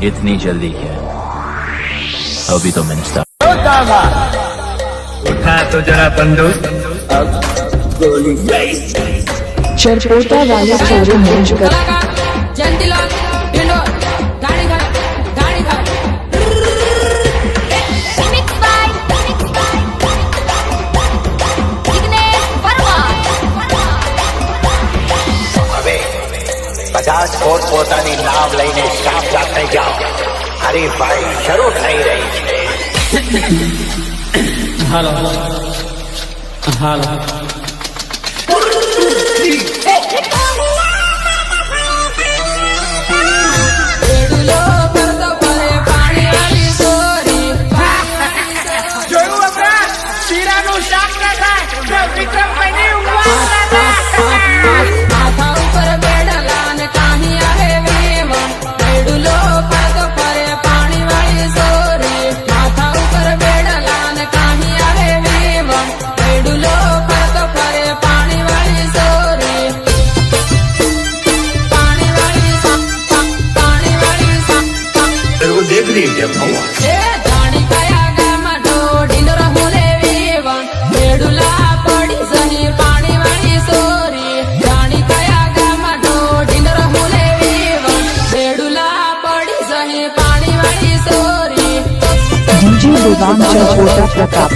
इतनी जल्दी क्या? अभी तो मैंने स्टार्ट। उठा तो जरा बंदूक। चरपोटा वाले चोरों ने जुगाड़ पचास कोट પોતાની નામ લઈને શામ જાતે જાઓ. હરીફાઈ શરૂ થઈ રહી છે. હાલો હાલો देख रही है डीजे दुकान चरपोटा प्रताप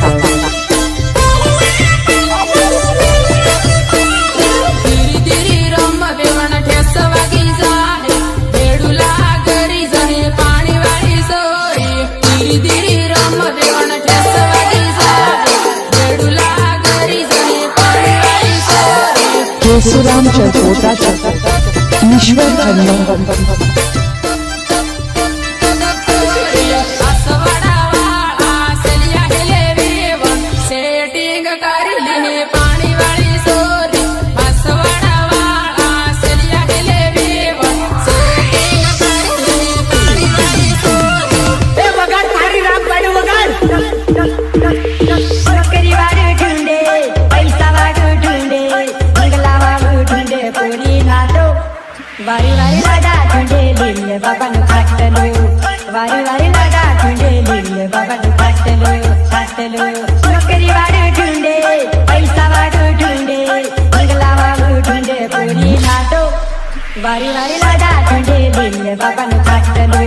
केसुराम चरपोटा ईश्वर खन्ना वारी वारी लगा ठुंडे लीले बाबा नु खाटलो वारी वारी लगा ठुंडे लीले बाबा नु खाटलो खाटलो नौकरी वाले ठुंडे पैसा वाले ठुंडे बंगला वाले ठुंडे पूरी खाटो वारी वारी लगा ठुंडे लीले बाबा नु खाटलो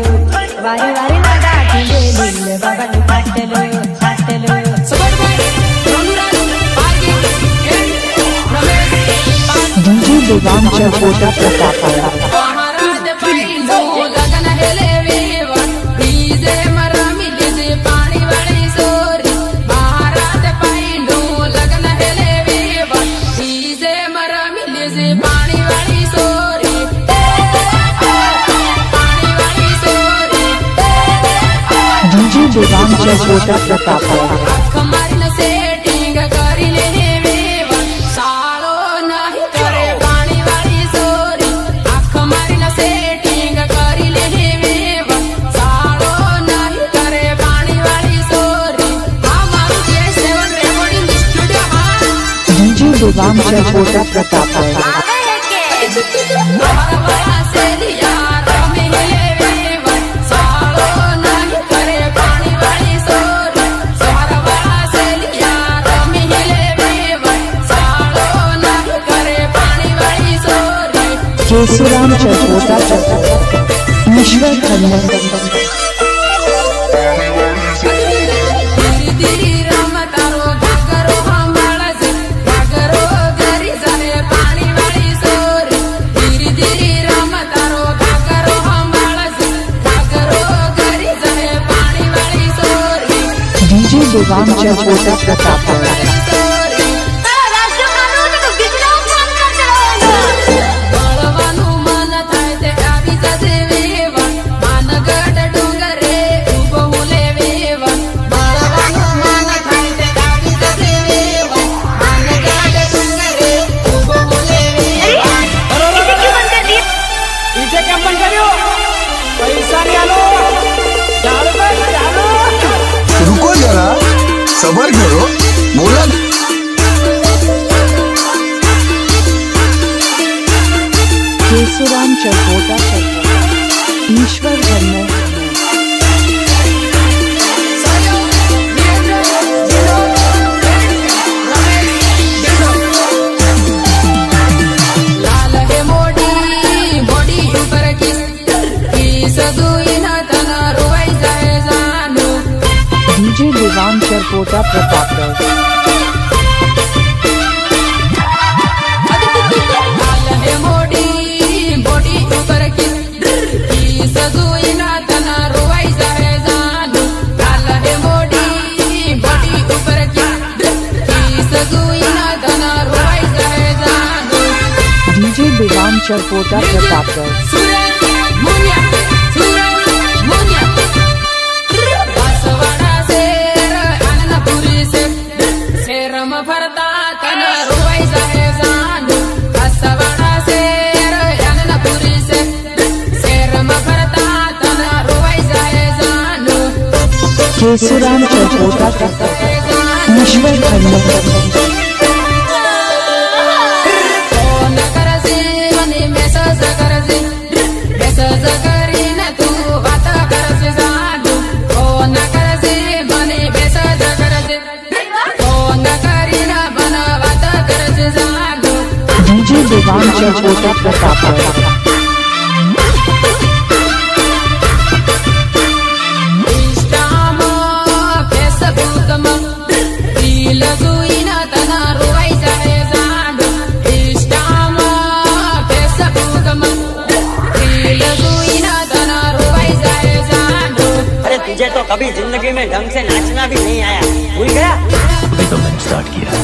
वारी वारी लगा ठुंडे लीले बाबा नु खाटलो खाटलो डीजे दुकान चरपोटा प्रताप डीजे दुकान चरपोटा प्रताप दुकान चरपोटा प्रताप केसुराम चरपोटा ईश्वर खन्ना डीजे दुकान चरपोटा प्रताप रुको जरा सबर करो बोला केसुराम चरपोटा ईश्वर खन्ना सदुईना तना रोवाई जाए जानो डीजे देवांग चरपोटा प्रतापगढ़ हाल है मोडी बॉडी ऊपर की सदुईना तना रोवाई जाए जानो हाल है मोडी बॉडी ऊपर की सदुईना तना रोवाई जाए जानो डीजे देवांग चरपोटा प्रतापगढ़ सूरज मुनिया बांसवाड़ा शेर अन्नपुरी से शेरम भरता तना रोवाई जाए जानो बांसवाड़ा शेर अन्नपुरी से शेरम भरता तना रोवाई जाए जानो केसुराम चरपोटा प्रतापगढ़ ईश्वर खन्ना डीजे देवांग चरपोटा प्रतापगढ़ अरे तुझे तो कभी जिंदगी में ढंग से नाचना भी नहीं आया, भूल गया? अभी तो मैंने स्टार्ट किया है।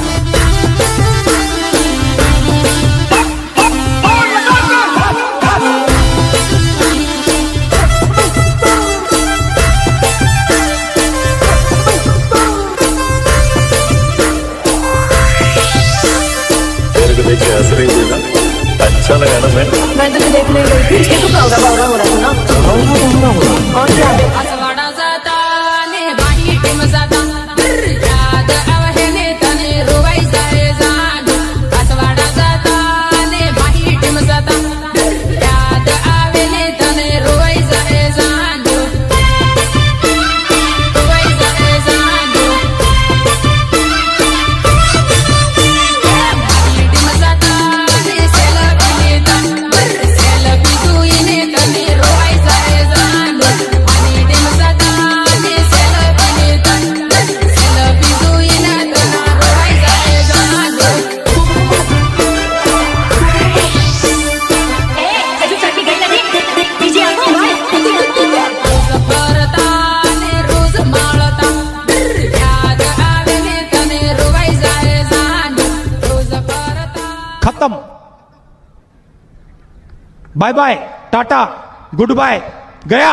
देख के हंस रही थी ना, अच्छा लगा ना? मैं तुम्हें देखने गई थी, इसके तो बावरा बावरा हो रहा था ना? और क्या? बांसवाड़ा जाता ने बाही टीम जाता याद आवे ने तने रोवाई जाए जानो बांसवाड़ा जाता ने बाही टीम जाता याद आवे ने तने रोवाई जाए जानो रोवाई जाए जानो बाही टीम जाता ने सेल्फी दुई ने तने रोवाई जाए जानो बाही टीम जाता ने सेल्फी दुई ने तने रोवाई जाए जानो रोज भरता ने रोज माळता याद आवे ने तने रोवाई जाए जानो रोज भरता खत्म। Bye bye, tata, goodbye, गया।